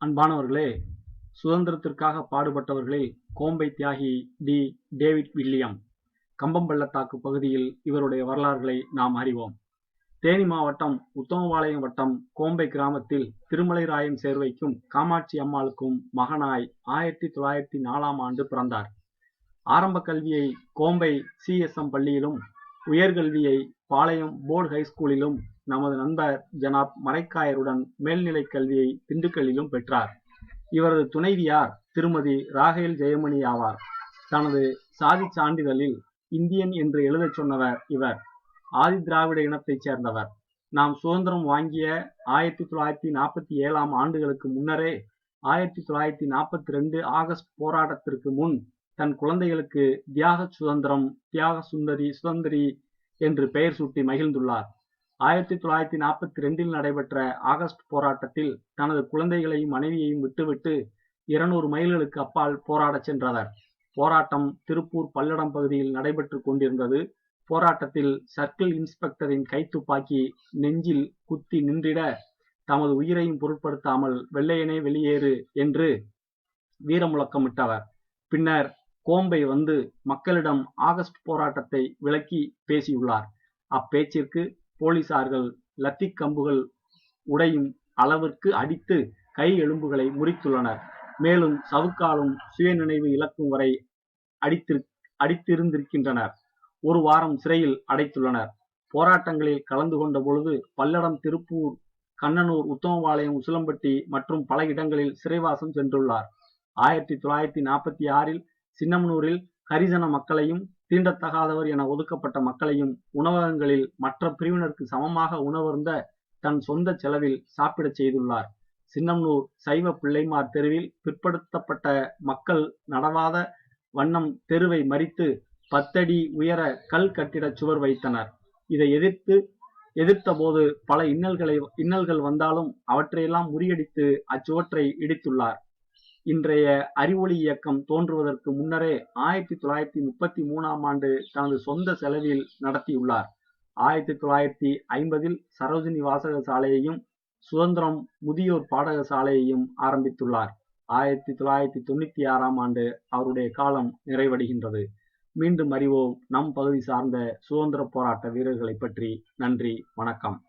அன்பானவர்களே, சுதந்திரத்திற்காக பாடுபட்டவர்களில் கோம்பை தியாகி டி. David William. கம்பம் பள்ளத்தாக்கு பகுதியில் இவருடைய வரலாறுகளை நாம் அறிவோம். தேனி மாவட்டம் உத்தமபாளையம் வட்டம் கோம்பை கிராமத்தில் திருமலைராயன் சேர்வைக்கும் காமாட்சி அம்மாளுக்கும் மகனாய் 1904ஆம் ஆண்டு பிறந்தார். ஆரம்ப கல்வியை கோம்பை CSM பள்ளியிலும், உயர்கல்வியை பாளையம் போர்டு ஹைஸ்கூலிலும், நமது நண்பர் ஜனாப் மரைக்காயருடன் மேல்நிலைக் கல்வியை திண்டுக்கல்லிலும் பெற்றார். இவரது துணைவியார் திருமதி ராகேல் ஜெயமணி ஆவார். தனது சாதி சான்றிதழில் இந்தியன் என்று எழுதச் சொன்னவர் இவர். ஆதி திராவிட இனத்தைச் சேர்ந்தவர். நாம் சுதந்திரம் வாங்கிய 1947ஆம் ஆண்டுகளுக்கு முன்னரே 1942 ஆகஸ்ட் போராட்டத்திற்கு முன் தன் குழந்தைகளுக்கு தியாக சுதந்திரம், தியாக சுந்தரி என்று பெயர் சூட்டி மகிழ்ந்துள்ளார். 1942இல் நடைபெற்ற ஆகஸ்ட் போராட்டத்தில் தனது குழந்தைகளையும் மனைவியையும் விட்டுவிட்டு 200 மைல்களுக்கு அப்பால் போராடச் சென்றவர். போராட்டம் திருப்பூர் பல்லடம் பகுதியில் நடைபெற்று கொண்டிருந்தது. போராட்டத்தில் சர்க்கிள் இன்ஸ்பெக்டரின் கைத்துப்பாக்கி நெஞ்சில் குத்தி நின்றிட, தமது உயிரையும் பொருட்படுத்தாமல் வெள்ளையனே வெளியேறு என்று வீரமுழக்கமிட்டவர். பின்னர் கோம்பை வந்து மக்களிடம் ஆகஸ்ட் போராட்டத்தை விளக்கி பேசியுள்ளார். அப்பேச்சிற்கு போலீசார்கள் லத்தி கம்புகள் உடையும் அளவிற்கு அடித்து கை எலும்புகளை முறித்துள்ளனர். மேலும் சவுக்காலும் சுயநினைவு இழக்கும் வரை அடித்திருந்திருக்கின்றனர். 1 வாரம் சிறையில் அடைத்துள்ளனர். போராட்டங்களில் கலந்து கொண்ட பொழுது பல்லடம், திருப்பூர், கண்ணனூர், உத்தமபாளையம், உசிலம்பட்டி மற்றும் பல இடங்களில் சிறைவாசம் சென்றுள்ளார். 1946இல் சின்னமனூரில் ஹரிஜன மக்களையும், தீண்டத்தகாதவர் என ஒதுக்கப்பட்ட மக்களையும் உணவகங்களில் மற்ற பிரிவினருக்கு சமமாக உணவருந்த தன் சொந்த செலவில் சாப்பிடச் செய்துள்ளார். சின்னமனூர் சைவ பிள்ளைமார் தெருவில் பிற்படுத்தப்பட்ட மக்கள் நடவாத வண்ணம் தெருவை மறித்து 10 அடி உயர கல் கட்டிட சுவர் வைத்தனர். இதை எதிர்த்த போது பல இன்னல்கள் வந்தாலும் அவற்றையெல்லாம் முறியடித்து அச்சுவற்றை இடித்துள்ளார். இன்றைய அறிவொளி இயக்கம் தோன்றுவதற்கு முன்னரே 1933ஆம் ஆண்டு தனது சொந்த செலவில் நடத்தியுள்ளார். 1950இல் சரோஜினி வாசக சாலையையும், சுதந்திரம் முதியோர் பாடக சாலையையும் ஆரம்பித்துள்ளார். 1996ஆம் ஆண்டு அவருடைய காலம் நிறைவடைகின்றது. மீண்டும் அறிவோம் நம் பகுதி சார்ந்த சுதந்திர போராட்ட வீரர்களை பற்றி. நன்றி, வணக்கம்.